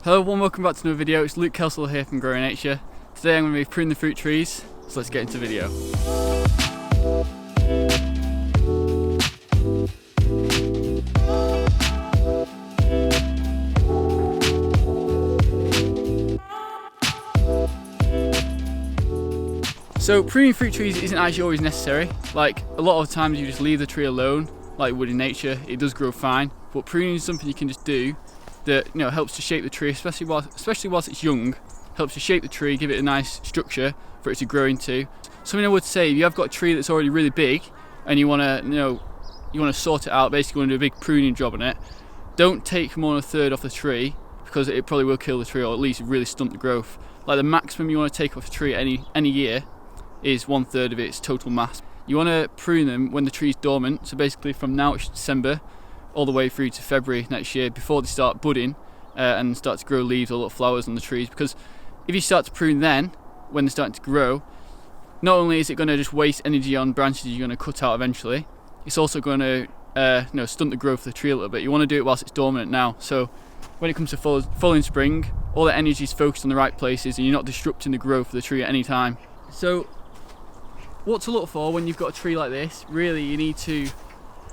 Hello everyone, welcome back to another video. It's Luke Kelsall here from Growing Nature. Today I'm going to be pruning the fruit trees, so let's get into the video. So pruning fruit trees isn't actually always necessary. Like a lot of times you just leave the tree alone, like you would in nature. It does grow fine, but pruning is something you can just do that helps to shape the tree, especially whilst it's young. Helps to shape the tree, give it a nice structure for it to grow into. Something I would say, if you have got a tree that's already really big and you want to sort it out, basically you want to do a big pruning job on it, don't take more than a third off the tree, because it probably will kill the tree or at least really stunt the growth. Like the maximum you want to take off a tree any year is 1/3 of its total mass. You want to prune them when the tree's dormant, so basically from now, it's December, all the way through to February next year, before they start budding and start to grow leaves or little flowers on the trees. Because if you start to prune then, when they're starting to grow, not only is it going to just waste energy on branches you're going to cut out eventually, it's also going to stunt the growth of the tree a little bit. You want to do it whilst it's dormant now, so when it comes to following spring, all the energy is focused on the right places and you're not disrupting the growth of the tree at any time. So what to look for when you've got a tree like this, really you need to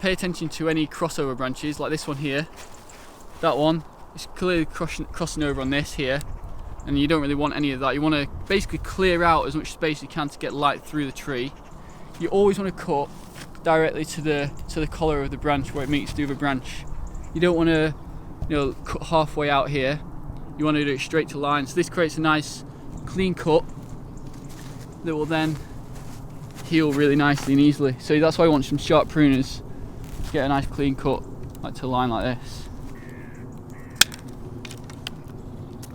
pay attention to any crossover branches, like this one here. That one is clearly crossing over on this here, and you don't really want any of that. You want to basically clear out as much space as you can to get light through the tree. You always want to cut directly to the collar of the branch where it meets the other branch. You don't want to cut halfway out here. You want to do it straight to line. So this creates a nice clean cut that will then heal really nicely and easily. So that's why I want some sharp pruners to get a nice clean cut, like to a line like this.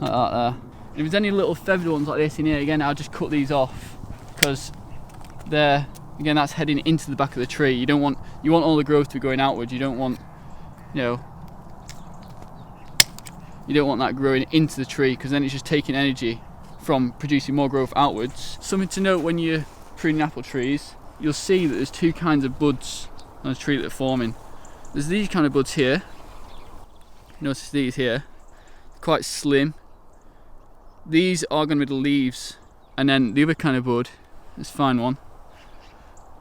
Like that there. And if there's any little feathered ones like this in here, again, I'll just cut these off, because they're, again, that's heading into the back of the tree. You want all the growth to be going outwards. You don't want that growing into the tree, because then it's just taking energy from producing more growth outwards. Something to note when you're pruning apple trees, you'll see that there's two kinds of buds on a tree that are forming. There's these kind of buds here. Notice these here, quite slim. These are going to be the leaves, and then the other kind of bud, this fine one,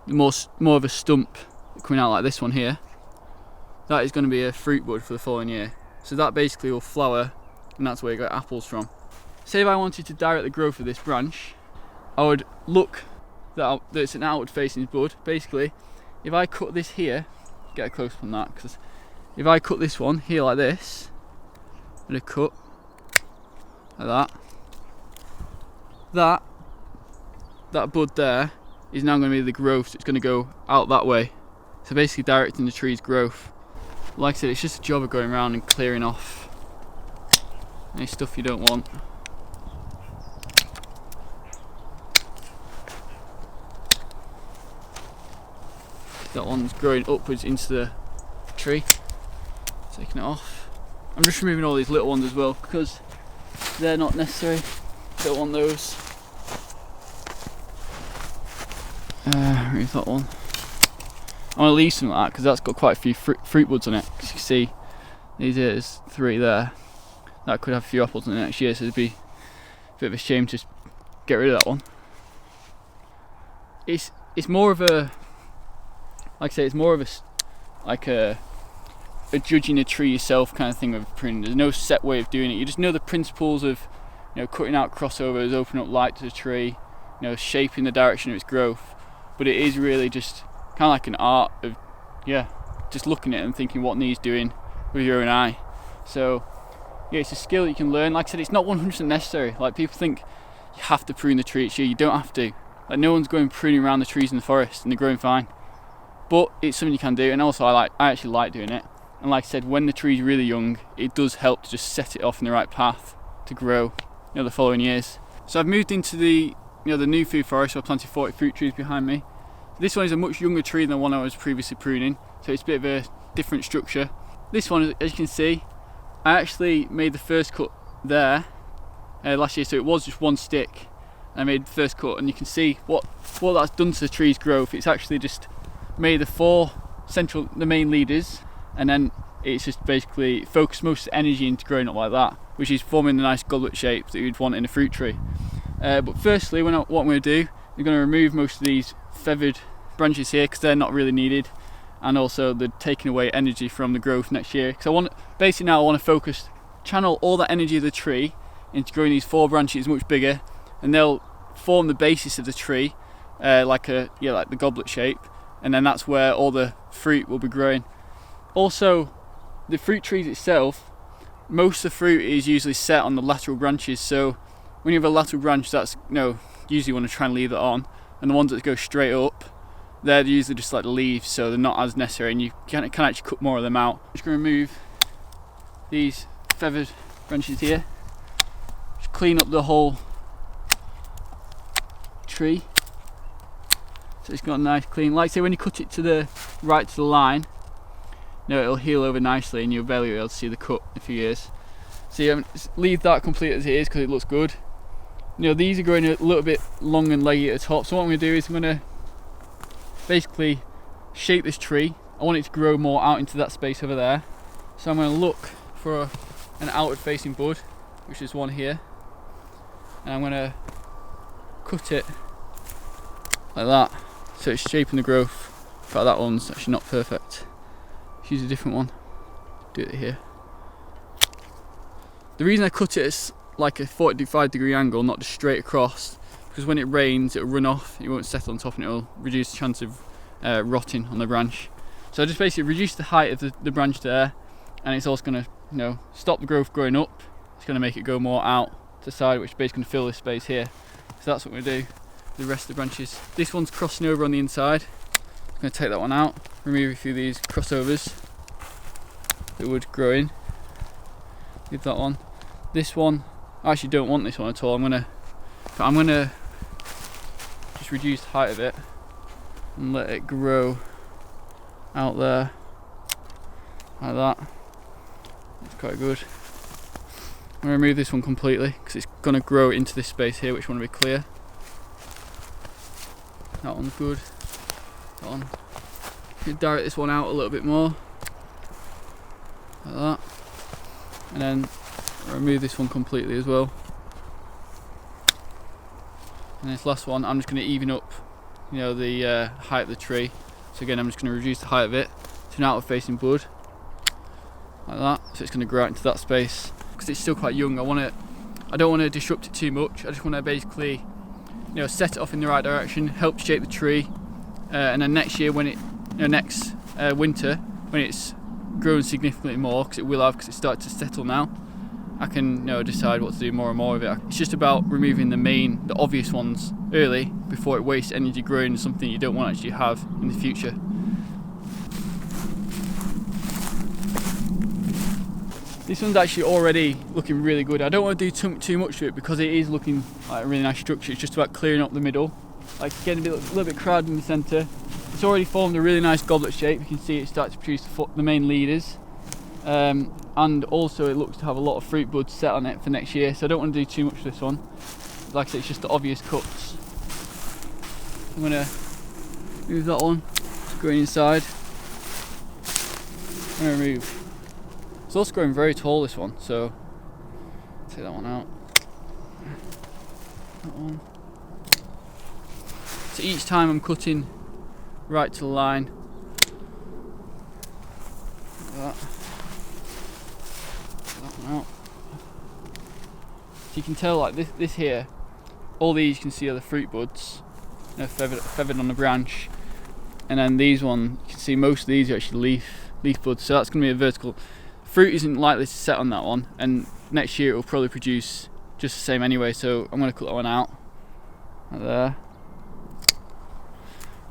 more of a stump coming out like this one here. That is going to be a fruit bud for the following year. So that basically will flower, and that's where you get apples from. Say if I wanted to direct the growth of this branch, I would look that it's an outward facing bud. Basically, if I cut this here, get a close up on that, because if I cut this one here like this, and a cut like that bud there is now going to be the growth, so it's going to go out that way. So basically directing the tree's growth. Like I said, it's just a job of going around and clearing off any stuff you don't want. That one's growing upwards into the tree. Taking it off. I'm just removing all these little ones as well, because they're not necessary. Don't want those. Remove that one. I want to leave some of that, because that's got quite a few fruit buds on it. As you can see, there's 3 there. That could have a few apples in the next year, so it'd be a bit of a shame to just get rid of that one. It's more of a, like I say, it's more of a judging a tree yourself kind of thing with pruning. There's no set way of doing it. You just know the principles of cutting out crossovers, opening up light to the tree, shaping the direction of its growth. But it is really just kind of like an art of just looking at it and thinking what needs doing with your own eye. So yeah, it's a skill you can learn. Like I said, it's not 100% necessary. Like people think you have to prune the tree each year. You don't have to. Like no one's going pruning around the trees in the forest and they're growing fine. But it's something you can do, and also I actually like doing it. And like I said, when the tree's really young, it does help to just set it off in the right path to grow the following years. So I've moved into the new food forest. So I've planted 40 fruit trees behind me. This one is a much younger tree than the one I was previously pruning, so it's a bit of a different structure. This one, as you can see, I actually made the first cut there last year, so it was just one stick. I made the first cut, and you can see what that's done to the tree's growth. It's actually just made the main leaders, and then it's just basically focused most of the energy into growing up like that. which is forming the nice goblet shape that you'd want in a fruit tree. But firstly, what I'm going to do, I'm going to remove most of these feathered branches here because they're not really needed, and also they're taking away energy from the growth next year. Because basically now I want to channel all that energy of the tree into growing these 4 branches much bigger, and they'll form the basis of the tree, like the goblet shape, and then that's where all the fruit will be growing. Also, the fruit trees itself, most of the fruit is usually set on the lateral branches, so when you have a lateral branch, that's usually you want to try and leave that on, and the ones that go straight up, they're usually just like the leaves, so they're not as necessary, and you can actually cut more of them out. I'm just going to remove these feathered branches here, just clean up the whole tree, so it's got a nice clean, like say when you cut it to the right to the line, it'll heal over nicely and you'll barely be able to see the cut in a few years. So leave that complete as it is because it looks good. These are growing a little bit long and leggy at the top, so what I'm going to do is I'm going to basically shape this tree. I want it to grow more out into that space over there, so I'm going to look for an outward facing bud, which is one here, and I'm going to cut it like that, so it's shaping the growth. In fact, that one's actually not perfect. Let's use a different one. Do it here. The reason I cut it at like a 45-degree angle, not just straight across, because when it rains it'll run off, it won't settle on top, and it'll reduce the chance of rotting on the branch. So I just basically reduce the height of the branch there, and it's also going to stop the growth growing up. It's going to make it go more out to the side, which is basically going to fill this space here. So that's what we're going to do with the rest of the branches. This one's crossing over on the inside. I'm going to take that one out, remove a few of these crossovers that would grow in. Leave that one. This one, I actually don't want this one at all. I'm going to just reduce the height of it and let it grow out there like that. That's quite good. I'm going to remove this one completely because it's going to grow into this space here, which I want to be clear. That one's good. That one. I'm going to direct this one out a little bit more like that, and then remove this one completely as well. And this last one, I'm just going to even up the height of the tree. So again, I'm just going to reduce the height of it to an outward facing bud like that, so it's going to grow out into that space. Because it's still quite young, I don't want to disrupt it too much. I just want to basically set it off in the right direction, help shape the tree, and then next year when next winter when it's grown significantly more, because it will have, because it's started to settle now, I can decide what to do more and more of it. It's just about removing the obvious ones early before it wastes energy growing into something you don't want to actually have in the future. This one's actually already looking really good. I don't want to do too much to it because it is looking like a really nice structure. It's just about clearing up the middle, like getting a little bit crowded in the centre. It's already formed a really nice goblet shape. You can see it start to produce the main leaders. And also it looks to have a lot of fruit buds set on it for next year, so I don't want to do too much to this one. Like I said, it's just the obvious cuts. I'm going to move that one, it's growing inside. I'm going to remove. It's also growing very tall, this one, so take that one out. That one. So each time I'm cutting right to the line, like that. Out. So you can tell, like this here, all these you can see are the fruit buds, feathered on the branch, and then these one you can see most of these are actually leaf buds. So that's going to be a vertical. Fruit isn't likely to set on that one, and next year it will probably produce just the same anyway. So I'm going to cut that one out, like there.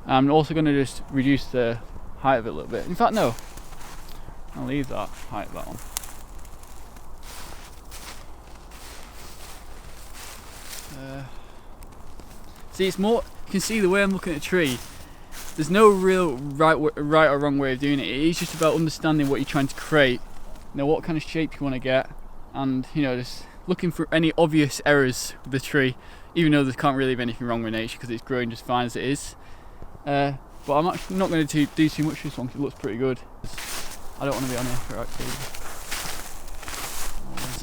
I'm also going to just reduce the height of it a little bit. In fact, no, I'll leave that height of that one. See, it's more, you can see the way I'm looking at a tree, there's no real right or wrong way of doing it. It is just about understanding what you're trying to create, what kind of shape you want to get, and just looking for any obvious errors with the tree, even though there can't really be anything wrong with nature because it's growing just fine as it is. But I'm actually not going to do too much with this one because it looks pretty good. I don't want to be on here for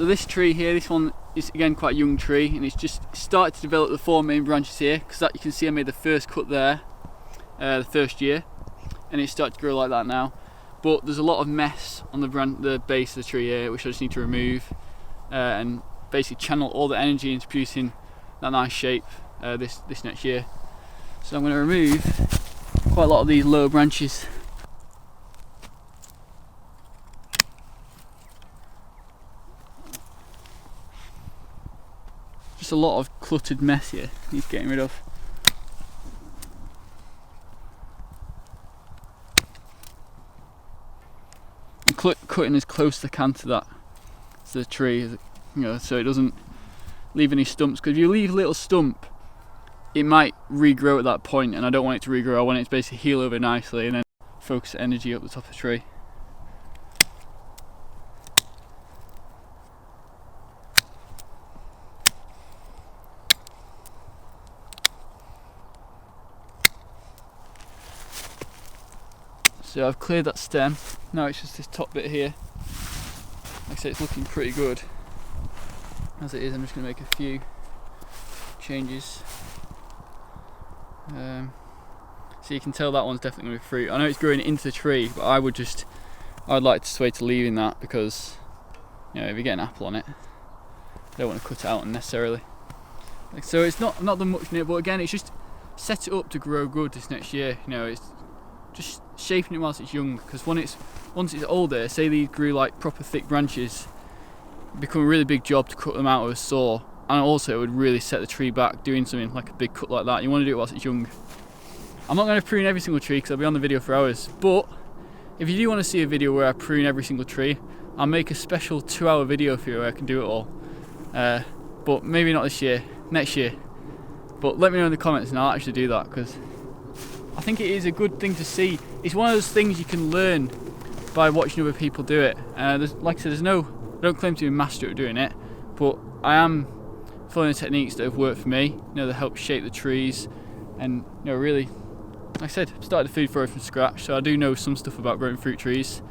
So this tree here, this one is again quite a young tree, and it's just started to develop the 4 main branches here, because that you can see I made the first cut there the first year, and it's started to grow like that now. But there's a lot of mess on the base of the tree here, which I just need to remove and basically channel all the energy into producing that nice shape this next year. So I'm going to remove quite a lot of these lower branches. Just a lot of cluttered mess here, needs getting rid of. I'm cutting as close as I can to the tree, so it doesn't leave any stumps, because if you leave a little stump, it might regrow at that point, and I don't want it to regrow. I want it to basically heal over nicely and then focus energy up the top of the tree. So I've cleared that stem, now it's just this top bit here. Like I say, it's looking pretty good as it is. I'm just going to make a few changes. So you can tell that one's definitely going to be fruit. I know it's growing into the tree, but I'd like to sway to leaving that, because if you get an apple on it, I don't want to cut it out unnecessarily. So it's not done much in it, but again, it's just set it up to grow good this next year. It's just shaping it whilst it's young, because once it's older, say these grew like proper thick branches, it'd become a really big job to cut them out with a saw, and also it would really set the tree back doing something like a big cut like that. You want to do it whilst it's young. I'm not going to prune every single tree because I'll be on the video for hours, but if you do want to see a video where I prune every single tree, I'll make a special 2-hour video for you where I can do it all. But maybe not this year, next year. But let me know in the comments and I'll actually do that, because I think it is a good thing to see. It's one of those things you can learn by watching other people do it. Like I said, I don't claim to be a master at doing it, but I am following the techniques that have worked for me, that help shape the trees, and really, like I said, started the food forest from scratch, so I do know some stuff about growing fruit trees.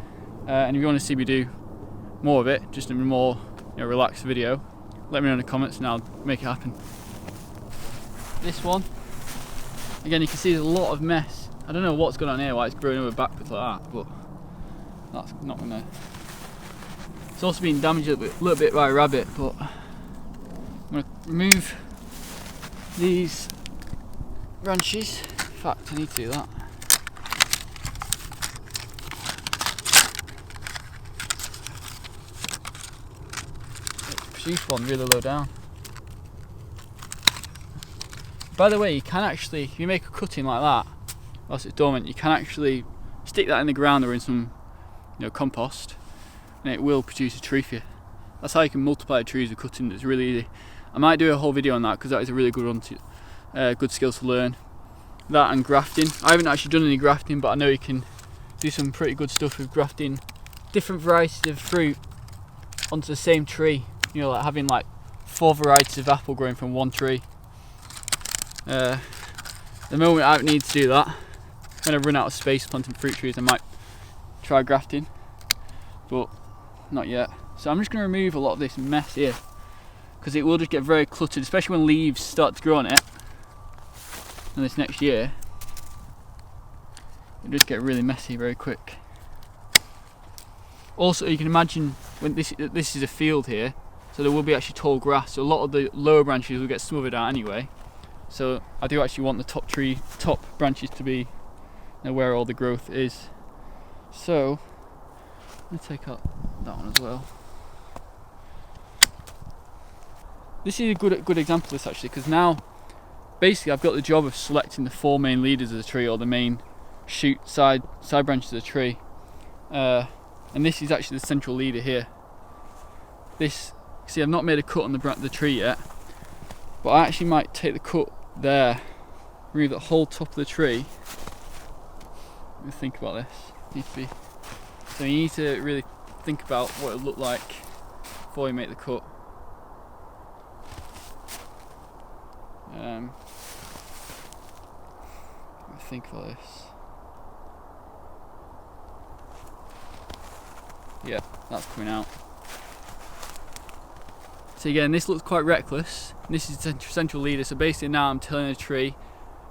And if you want to see me do more of it, just in a more relaxed video, let me know in the comments and I'll make it happen. This one, again, you can see there's a lot of mess. I don't know what's going on here, why it's growing over backwards like that, but that's not gonna. It's also been damaged a little bit by a rabbit, but I'm gonna remove these branches. In fact, I need to do that. Produce one really low down. By the way, you can actually, if you make a cutting like that, whilst it's dormant, you can actually stick that in the ground or in some compost, and it will produce a tree for you. That's how you can multiply trees with cutting. It's really easy. I might do a whole video on that, because that is a really good one good skill to learn. That and grafting. I haven't actually done any grafting, but I know you can do some pretty good stuff with grafting different varieties of fruit onto the same tree. Like having like 4 varieties of apple growing from one tree. The moment I need to do that, when I run out of space planting fruit trees, I might try grafting, but not yet. So I'm just going to remove a lot of this mess here, because it will just get very cluttered, especially when leaves start to grow on it. And this next year, it'll just get really messy very quick. Also, you can imagine when this is a field here, so there will be actually tall grass, so a lot of the lower branches will get smothered out anyway. So I do actually want the top branches to be where all the growth is. So let me take out that one as well. This is a good example of this actually, because now basically I've got the job of selecting the 4 main leaders of the tree, or the main shoot side branches of the tree, and this is actually the central leader here. This, see, I've not made a cut on the tree yet, but I actually might take the cut there, remove the whole top of the tree. Let me think about this. So you need to really think about what it looked like before you make the cut. Let me think about this. Yeah, that's coming out. So again, this looks quite reckless. This is the central leader, so basically now I'm telling the tree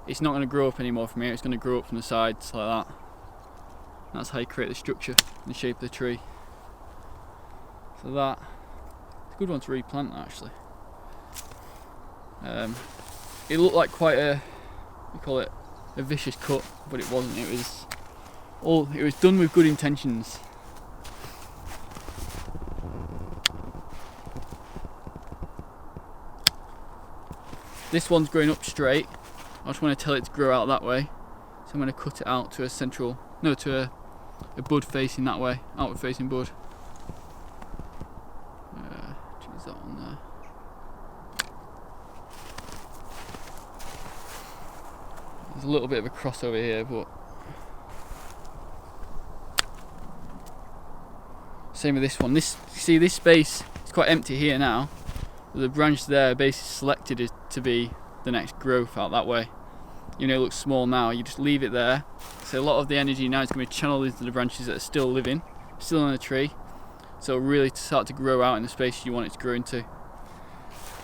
it's not going to grow up anymore from here, it's going to grow up from the sides like that. That's how you create the structure and the shape of the tree. So that, it's a good one to replant actually. It looked like quite a, we call it a vicious cut, but it wasn't. It was done with good intentions. This one's growing up straight. I just want to tell it to grow out that way, so I'm going to cut it out to a central, no, to a bud facing that way, outward facing bud. Choose that one there. There's a little bit of a crossover here, but same with this one. You see this space is quite empty here now. The branch there basically selected is to be the next growth out that way. You know, it looks small now, you just leave it there. So a lot of the energy now is going to be channeled into the branches that are still living, still in the tree. So it'll really start to grow out in the space you want it to grow into.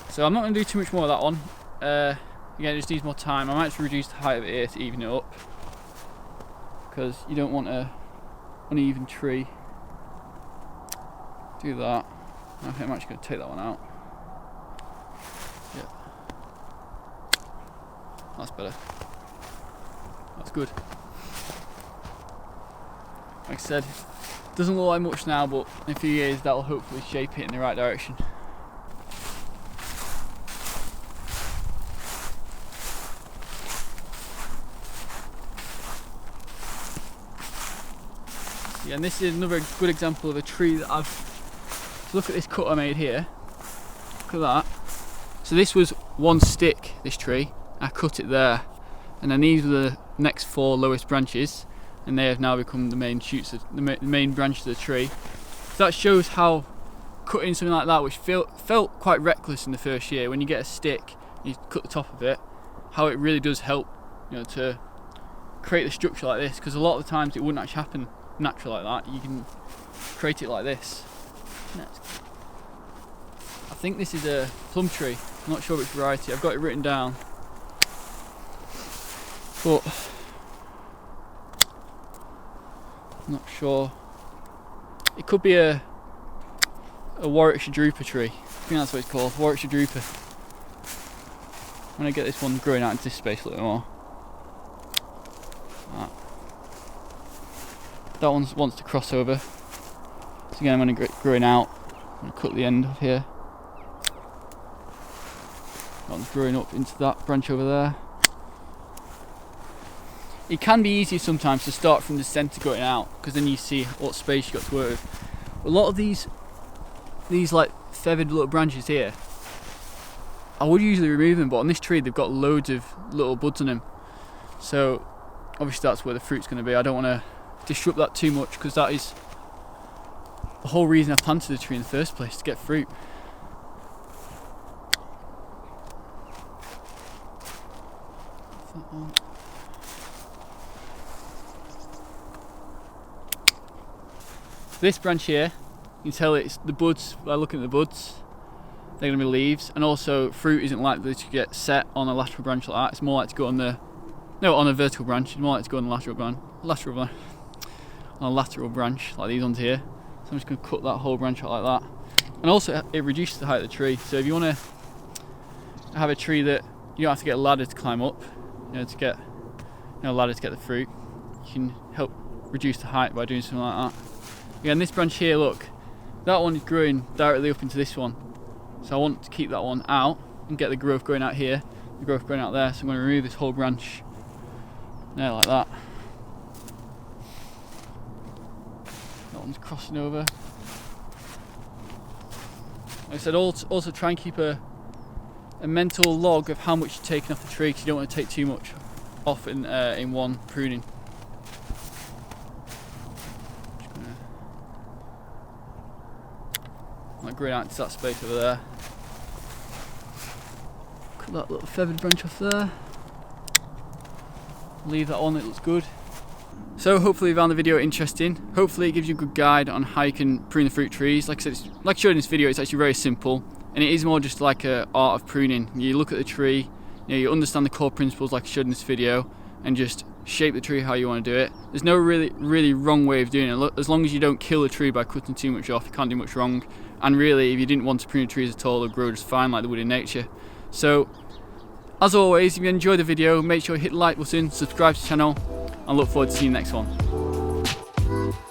So I'm not going to do too much more of that one. Again, it just needs more time. I might just reduce the height of it here to even it up, because you don't want a uneven tree. Do that. I think I'm actually going to take that one out. Yeah. That's better. That's good. Like I said, doesn't look like much now, but in a few years that'll hopefully shape it in the right direction. Yeah, and this is another good example of a tree that look at this cut I made here. Look at that. So this was one stick, this tree. I cut it there, and then these were the next 4 lowest branches, and they have now become the main shoots, the main branches of the tree. So that shows how cutting something like that, which felt quite reckless in the first year, when you get a stick, you cut the top of it, how it really does help, you know, to create the structure like this. Because a lot of the times it wouldn't actually happen natural like that. You can create it like this. Next. I think this is a plum tree. I'm not sure which variety. I've got it written down, but I'm not sure. It could be a Warwickshire drooper tree. I think that's what it's called, Warwickshire drooper. I'm going to get this one growing out into this space a little more. That one wants to cross over. So again, I'm going to get growing out. I'm going to cut the end off here. That one's growing up into that branch over there. It can be easier sometimes to start from the centre going out, because then you see what space you've got to work with. A lot of these like feathered little branches here, I would usually remove them, but on this tree they've got loads of little buds on them. So obviously that's where the fruit's going to be. I don't want to disrupt that too much, because that is the whole reason I planted the tree in the first place, to get fruit. This branch here, you can tell it's the buds. By looking at the buds, they're going to be leaves, and also fruit isn't likely to get set on a lateral branch like that. It's more likely to go on on a vertical branch. It's more likely to go on the on a lateral branch like these ones here. So I'm just going to cut that whole branch out like that. And also it reduces the height of the tree. So if you want to have a tree that you don't have to get a ladder to climb up, to get a ladder to get the fruit, you can help reduce the height by doing something like that. Again, this branch here, look, that one is growing directly up into this one. So I want to keep that one out and get the growth going out here, the growth going out there. So I'm going to remove this whole branch there like that. That one's crossing over. Like I said, also try and keep a mental log of how much you're taking off the tree, because you don't want to take too much off in one pruning. Like growing out into that space over there. Cut that little feathered branch off there. Leave that on, it looks good. So hopefully you found the video interesting. Hopefully it gives you a good guide on how you can prune the fruit trees. Like I said, like I showed in this video, it's actually very simple. and it is more just like a art of pruning. You look at the tree, you understand the core principles like I showed in this video, and just shape the tree how you want to do it. There's no really wrong way of doing it. As long as you don't kill the tree by cutting too much off, you can't do much wrong. And really, if you didn't want to prune the trees at all, they'll grow just fine like they would in nature. So, as always, if you enjoyed the video, make sure you hit the like button, subscribe to the channel, and look forward to seeing you next one.